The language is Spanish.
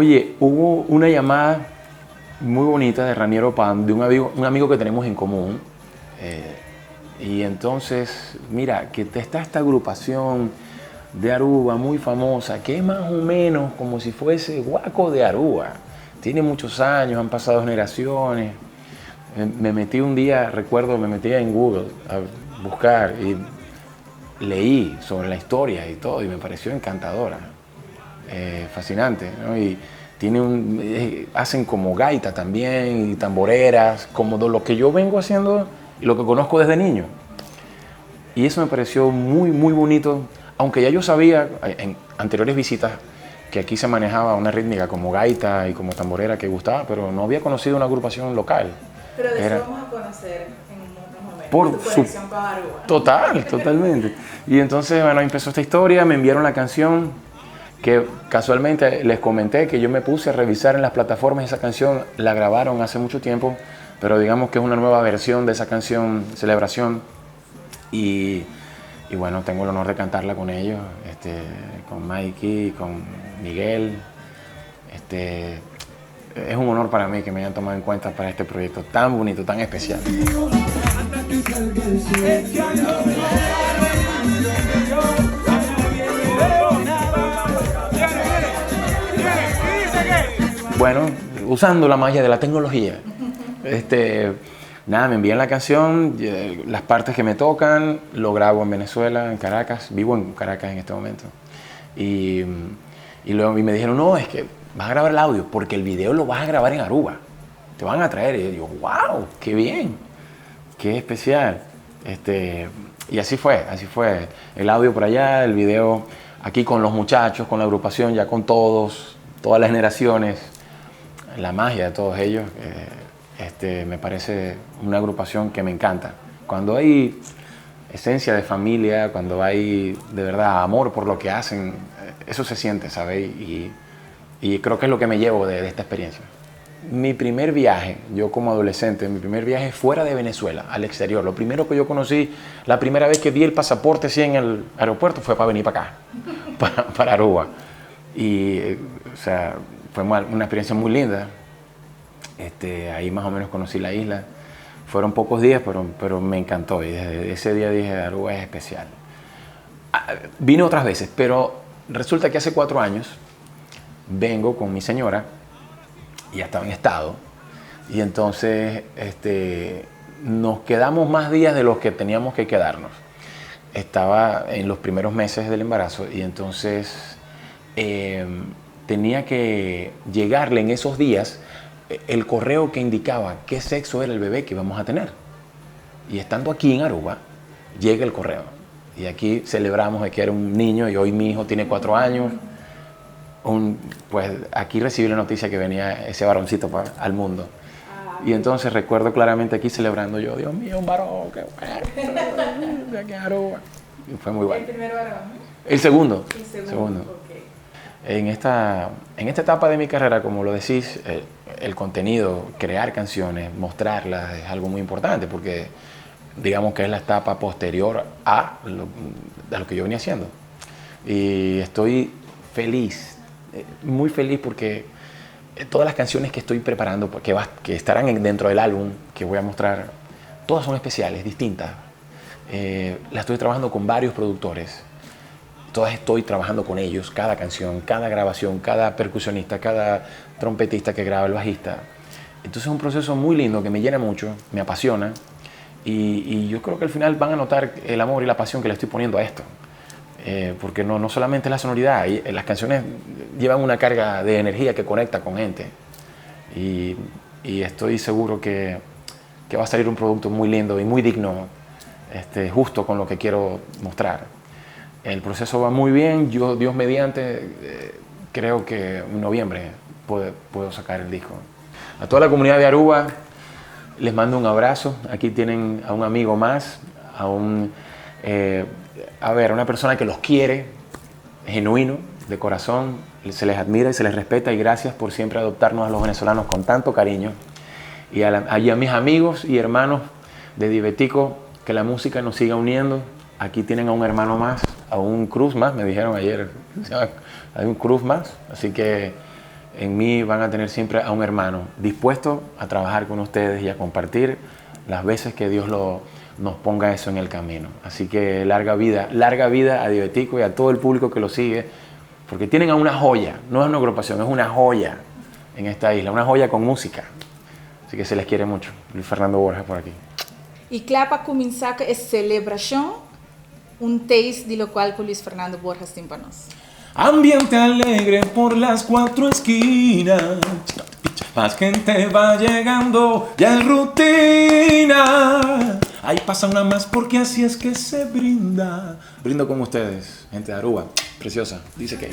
Oye, hubo una llamada muy bonita de Raniero Pan, de un amigo que tenemos en común. Y entonces, mira, que está esta agrupación de Aruba muy famosa, que es más o menos como si fuese Guaco de Aruba. Tiene muchos años, han pasado generaciones. Me metí un día, recuerdo, me metí en Google a buscar y leí sobre la historia y todo, y me pareció encantadora, fascinante, ¿no? Y hacen como gaita también, y tamboreras, como de lo que yo vengo haciendo y lo que conozco desde niño. Y eso me pareció muy, muy bonito, aunque ya yo sabía en anteriores visitas que aquí se manejaba una rítmica como gaita y como tamborera que gustaba, pero no había conocido una agrupación local. Pero de eso vamos a conocer en otros momentos. Por tu conexión con Aruba. Totalmente. Y entonces, bueno, empezó esta historia, me enviaron la canción, que casualmente les comenté que yo me puse a revisar en las plataformas esa canción, la grabaron hace mucho tiempo, pero digamos que es una nueva versión de esa canción, Celebración, y bueno, tengo el honor de cantarla con ellos, con Mikey, con Miguel. Es un honor para mí que me hayan tomado en cuenta para este proyecto tan bonito, tan especial. Bueno, usando la magia de la tecnología, nada, me envían la canción, las partes que me tocan, lo grabo en Venezuela, en Caracas, vivo en Caracas en este momento. Y luego me dijeron, no, es que vas a grabar el audio, porque el video lo vas a grabar en Aruba, te van a traer. Y yo digo, wow, qué bien, qué especial. Y así fue, el audio por allá, el video aquí con los muchachos, con la agrupación, ya con todas las generaciones, la magia de todos ellos. Me parece una agrupación que me encanta. Cuando hay esencia de familia, cuando hay de verdad amor por lo que hacen, eso se siente, ¿sabes? Y creo que es lo que me llevo de esta experiencia. Mi primer viaje, yo como adolescente, mi primer viaje fuera de Venezuela, al exterior. Lo primero que yo conocí, la primera vez que di el pasaporte así en el aeropuerto fue para venir para acá, para Aruba. Y, o sea, fue una experiencia muy linda. Ahí más o menos conocí la isla. Fueron pocos días, pero me encantó. Y desde ese día dije, Aruba es especial. Vine otras veces, pero resulta que hace 4 años vengo con mi señora, y ya estaba en estado, y entonces nos quedamos más días de los que teníamos que quedarnos. Estaba en los primeros meses del embarazo, y entonces tenía que llegarle en esos días el correo que indicaba qué sexo era el bebé que íbamos a tener. Y estando aquí en Aruba, llega el correo. Y aquí celebramos de que era un niño, y hoy mi hijo tiene 4 años. Pues aquí recibí la noticia que venía ese varoncito al mundo. Y entonces recuerdo claramente aquí celebrando yo, Dios mío, un varón, qué bueno, de aquí en Aruba. Y fue muy bueno. ¿El primer varón? El segundo. El segundo. Okay. En esta etapa de mi carrera, como lo decís, el contenido, crear canciones, mostrarlas, es algo muy importante, porque digamos que es la etapa posterior a lo que yo venía haciendo. Y estoy feliz, muy feliz, porque todas las canciones que estoy preparando, que estarán dentro del álbum que voy a mostrar, todas son especiales, distintas. Las estoy trabajando con varios productores. Todas estoy trabajando con ellos, cada canción, cada grabación, cada percusionista, cada trompetista que graba, el bajista. Entonces es un proceso muy lindo que me llena mucho, me apasiona, y yo creo que al final van a notar el amor y la pasión que le estoy poniendo a esto. Porque no solamente es la sonoridad, las canciones llevan una carga de energía que conecta con gente. Y estoy seguro que va a salir un producto muy lindo y muy digno, justo con lo que quiero mostrar. El proceso va muy bien, yo, Dios mediante, creo que en noviembre puedo sacar el disco. A toda la comunidad de Aruba les mando un abrazo. Aquí tienen a un amigo más, una persona que los quiere, genuino, de corazón, se les admira y se les respeta, y gracias por siempre adoptarnos a los venezolanos con tanto cariño. Y a mis amigos y hermanos de Divetico, que la música nos siga uniendo. Aquí tienen a un hermano más, a un cruz más, me dijeron ayer, hay un cruz más, así que en mí van a tener siempre a un hermano dispuesto a trabajar con ustedes y a compartir las veces que Dios nos ponga eso en el camino. Así que larga vida a Diabético y a todo el público que lo sigue, porque tienen a una joya, no es una agrupación, es una joya en esta isla, una joya con música. Así que se les quiere mucho. Luis Fernando Borges por aquí. E claro, para começar com essa celebração, texto de lo qual que Luis Fernando Borges tem para nós. Ambiente alegre por las 4 esquinas, más gente va llegando, ya es rutina. Ahí pasa una más porque así es que se brinda. Brindo con ustedes, gente de Aruba, preciosa, dice que...